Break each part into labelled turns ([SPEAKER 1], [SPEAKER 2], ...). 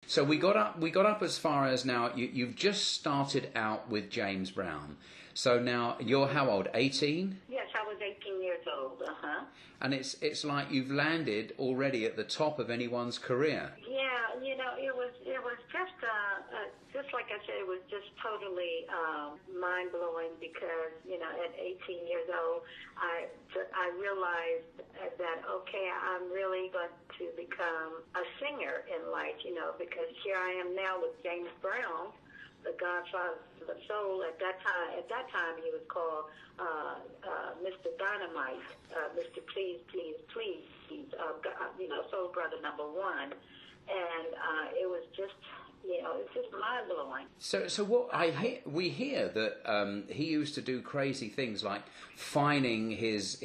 [SPEAKER 1] So we got up as far as now. You've just started out with James Brown. So now you're how old? 18.
[SPEAKER 2] Yes, I was 18 years old.
[SPEAKER 1] And it's like you've landed already at the top of anyone's career.
[SPEAKER 2] Yeah, it was just like I said, it was just totally mind blowing because at 18 years old, I realized that okay, I'm really going to become a singer in life, because here I am now with James Brown, the Godfather of the Soul. At that time he was called Mr. Dynamite, Mr. Please, Please, Please. He's Soul Brother #1, and it was just. It's just mind blowing.
[SPEAKER 1] So what we hear that he used to do crazy things like fining his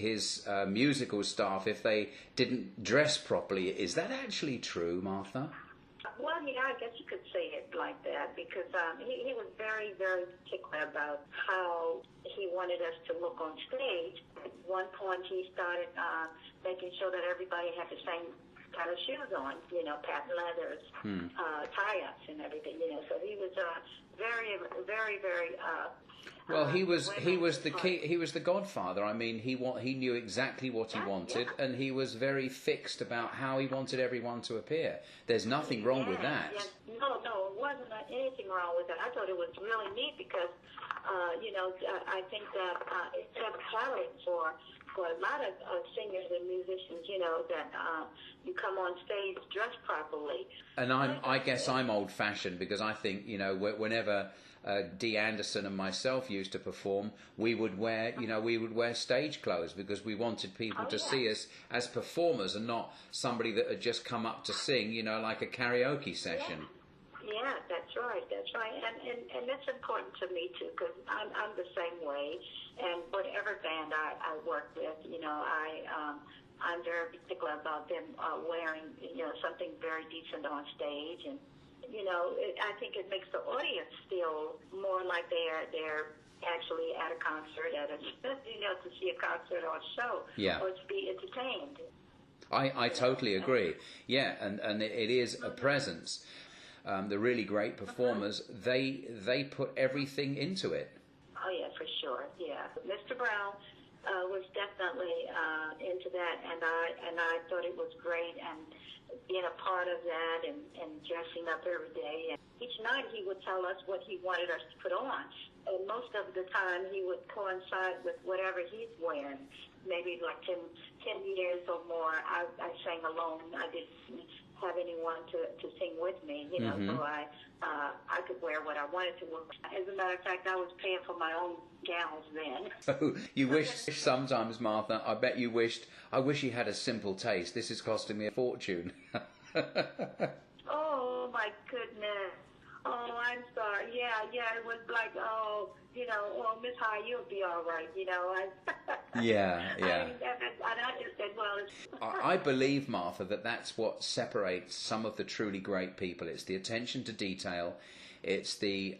[SPEAKER 1] musical staff if they didn't dress properly. Is that actually true, Martha?
[SPEAKER 2] Well, yeah, I guess you could say it like that because he was very, very particular about how he wanted us to look on stage. At one point, he started making sure that everybody had the same kind of shoes on, patent leathers, tie-ups and everything, So he was very, very, very.
[SPEAKER 1] Well, he was the Godfather. I mean, he knew exactly what he wanted, and he was very fixed about how he wanted everyone to appear. There's nothing wrong with that.
[SPEAKER 2] Yes. No, it wasn't anything wrong with that. I thought it was really neat because, I think that it set a pattern for a lot of singers and musicians, that you come on stage dressed properly.
[SPEAKER 1] And I guess I'm old-fashioned because I think, whenever Dee Anderson and myself used to perform, we would wear stage clothes because we wanted people to see us as performers and not somebody that had just come up to sing, like a karaoke session.
[SPEAKER 2] Yeah, that's right. And that's important to me, too, because I'm the same way. And whatever band I work with, I'm very particular about them wearing, something very decent on stage. And, I think it makes the audience feel more like they're actually at a concert, to see a concert or a show, or to be entertained.
[SPEAKER 1] I totally agree. Yeah, and it is a presence. The really great performers, they put everything into it.
[SPEAKER 2] Oh yeah, for sure. Yeah, Mr. Brown was definitely into that, and I thought it was great, and being a part of that, and dressing up every day. And each night he would tell us what he wanted us to put on, and most of the time he would coincide with whatever he's wearing. Maybe like 10 years or more, I sang alone. I didn't have anyone to sing with me, so I could wear what I wanted to wear. As a matter of fact, I was paying for my own gowns then.
[SPEAKER 1] Oh, you wish sometimes, Martha, I bet you wished, I wish he had a simple taste. This is costing me a fortune.
[SPEAKER 2] Oh, my goodness. Oh, I'm sorry. Yeah, it was like, Miss High, you'll be all right,
[SPEAKER 1] Yeah.
[SPEAKER 2] And I just said, well,
[SPEAKER 1] I believe, Martha, that's what separates some of the truly great people. It's the attention to detail. It's the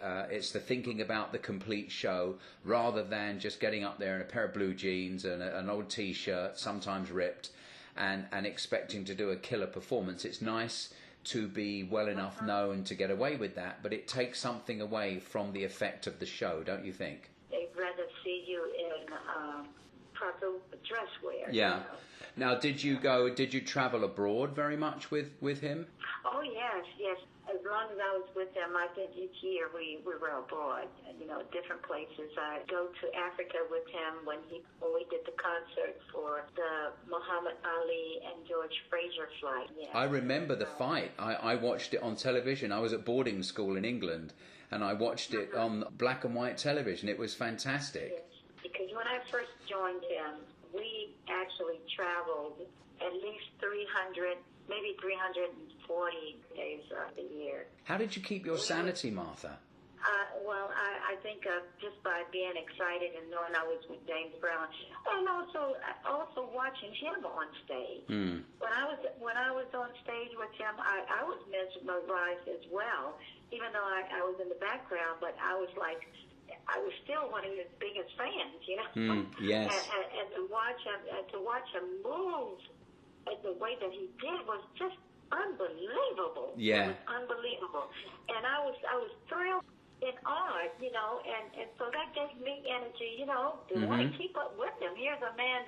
[SPEAKER 1] thinking about the complete show rather than just getting up there in a pair of blue jeans and an old T-shirt, sometimes ripped, and expecting to do a killer performance. It's nice to be well enough known to get away with that, but it takes something away from the effect of the show, don't you think?
[SPEAKER 2] They'd rather see you in proper dress wear.
[SPEAKER 1] Yeah. Now, did you travel abroad very much with him?
[SPEAKER 2] Oh, yes. As long as I was with him, I think each year we were abroad, different places. I go to Africa with him when we did the concert for the Muhammad Ali and George Fraser flight. Yeah.
[SPEAKER 1] I remember the fight. I watched it on television. I was at boarding school in England, and I watched it on black and white television. It was fantastic.
[SPEAKER 2] Yes. Because when I first joined him, we actually traveled at least 300, maybe 340 days of the year.
[SPEAKER 1] How did you keep your sanity, Martha?
[SPEAKER 2] Well, I think just by being excited and knowing I was with James Brown, and also watching him on stage. When I was on stage with him, I was mesmerized as well, even though I was in the background. But I was still one of his biggest fans,
[SPEAKER 1] Yes.
[SPEAKER 2] And to watch him move the way that he did was just unbelievable.
[SPEAKER 1] Yeah.
[SPEAKER 2] It was unbelievable. unbelievable. And I was thrilled and awed, you know, and so that gave me energy, you know, to want to keep up with him. Here's a man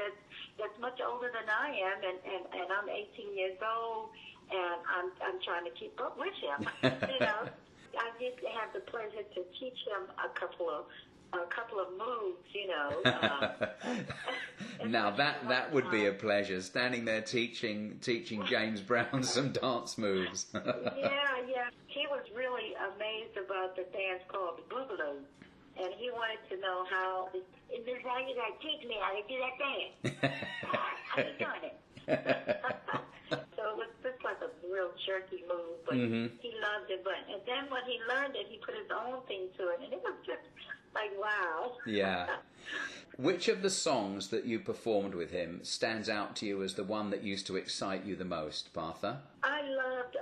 [SPEAKER 2] that's much older than I am, and I'm 18 years old, and I'm trying to keep up with him, you know. I did have the pleasure to teach him a couple of moves, you know.
[SPEAKER 1] Now that would be a pleasure, standing there teaching James Brown some dance moves.
[SPEAKER 2] Yeah. He was really amazed about the dance called the Boogaloo, and he wanted to know how. Is this how you gotta teach me how to do that dance? How you doing it? So it was just like a real jerky move, but he loved it. And then when he learned it, he put his own thing to it, and it was just like, wow.
[SPEAKER 1] Yeah. Which of the songs that you performed with him stands out to you as the one that used to excite you the most, Martha?
[SPEAKER 2] I loved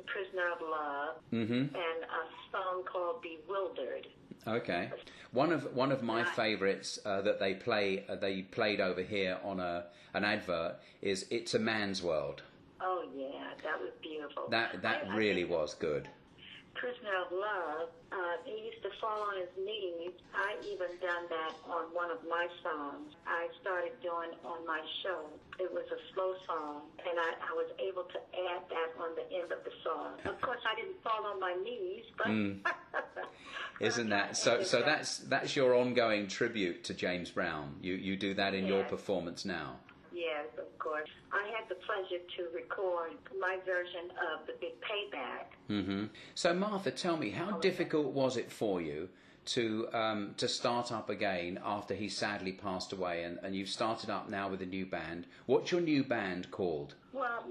[SPEAKER 2] Prisoner of Love and a song called Bewildered.
[SPEAKER 1] Okay. One of my favourites that they played over here on an advert is It's a Man's World.
[SPEAKER 2] Oh yeah, that was beautiful.
[SPEAKER 1] That really was good.
[SPEAKER 2] Prisoner of Love, he used to fall on his knees. I even done that on one of my songs. I started doing on my show. It was a slow song, and I was able to add that on the end of the song. Of course, I didn't fall on my knees, but...
[SPEAKER 1] Isn't that so? So that's your ongoing tribute to James Brown. You do that in your performance now.
[SPEAKER 2] Yes, of course. I had the pleasure to record my version of The Big Payback.
[SPEAKER 1] So, Martha, tell me, how difficult was it for you to start up again after he sadly passed away, and you've started up now with a new band? What's your new band called?
[SPEAKER 2] Well,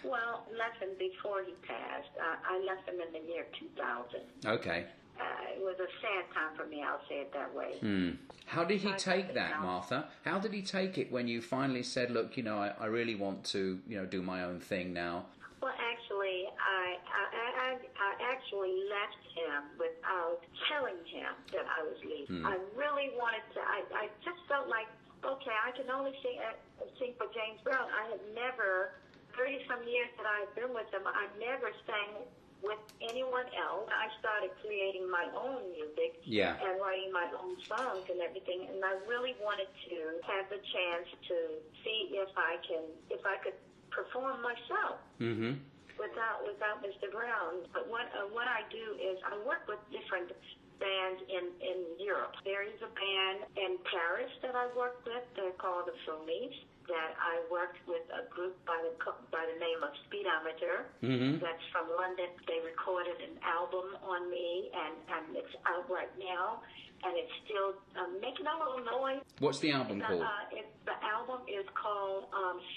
[SPEAKER 2] left him before he passed. I left him in the year 2000.
[SPEAKER 1] Okay.
[SPEAKER 2] It was a sad time for me, I'll say it that way.
[SPEAKER 1] How did he take that, Martha? How did he take it when you finally said, look, you know, I really want to, you know, do my own thing now?
[SPEAKER 2] Well, actually, I actually left him without telling him that I was leaving. I really wanted to, I just felt like, okay, I can only sing for James Brown. I had never, 30-some years that I had been with him, I never sang with anyone else. I started creating my own music and writing my own songs and everything, and I really wanted to have the chance to see if I could perform myself without Mr. Brown. But what I do is I work with different bands in Europe. There is a band in Paris that I work with. They're called the Filmies. That I worked with a group by the name of Speedometer. That's from London. They recorded an album on me, and it's out right now, and it's still making a little noise.
[SPEAKER 1] What's the album called?
[SPEAKER 2] The album is called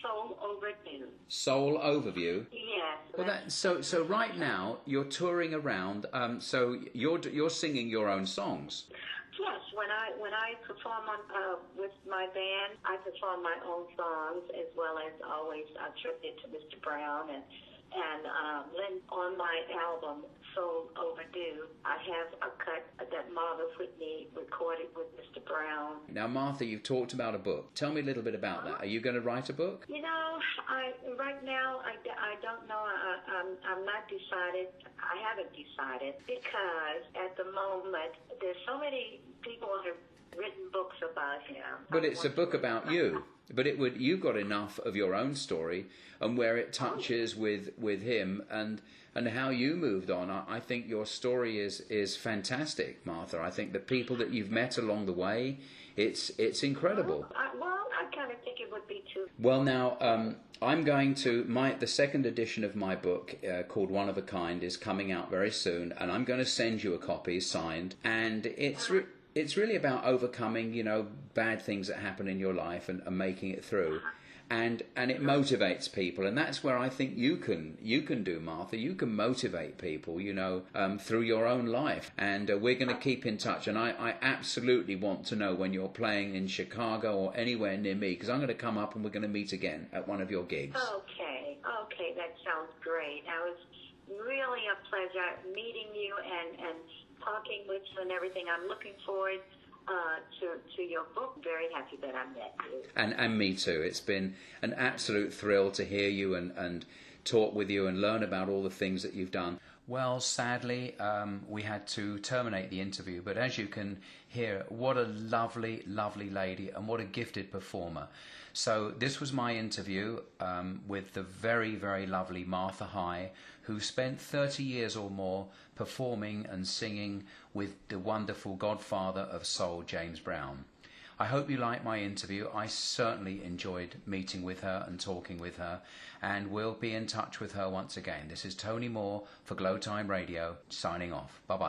[SPEAKER 2] Soul Overdue.
[SPEAKER 1] Soul Overview?
[SPEAKER 2] Yes.
[SPEAKER 1] Well, so right now you're touring around. So you're singing your own songs.
[SPEAKER 2] Yes, when I perform with my band, I perform my own songs as well as always a tribute to Mr. Brown and on my album Soul Overdue, I have a cut that Martha Whitney recorded with Mr. Brown.
[SPEAKER 1] Now, Martha, you've talked about a book. Tell me a little bit about that. Are you going to write a book?
[SPEAKER 2] You know, right now I don't know. I'm not decided. I haven't decided because at the moment there's so many people who have written books about him.
[SPEAKER 1] But it's a book about you. But you've got enough of your own story and where it touches with him and how you moved on. I think your story is fantastic, Martha. I think the people that you've met along the way, it's incredible.
[SPEAKER 2] I kind of think it would be too.
[SPEAKER 1] Well, now I'm going to the second edition of my book called One of a Kind is coming out very soon, and I'm going to send you a copy signed, and it's really about overcoming, bad things that happen in your life and making it through. And it motivates people, and that's where I think you can do, Martha. You can motivate people, through your own life. And we're going to keep in touch. And I absolutely want to know when you're playing in Chicago or anywhere near me, because I'm going to come up and we're going to meet again at one of your gigs.
[SPEAKER 2] Okay, that sounds great. It was really a pleasure meeting you and talking with you and everything. I'm looking forward to your book. Very happy that I met you.
[SPEAKER 1] And me too. It's been an absolute thrill to hear you and talk with you and learn about all the things that you've done. Well, sadly, we had to terminate the interview, but as you can hear, what a lovely, lovely lady and what a gifted performer. So this was my interview with the very, very lovely Martha High, who spent 30 years or more performing and singing with the wonderful Godfather of Soul, James Brown. I hope you liked my interview. I certainly enjoyed meeting with her and talking with her, and we'll be in touch with her once again. This is Tony Moore for Glow Time Radio, signing off. Bye-bye.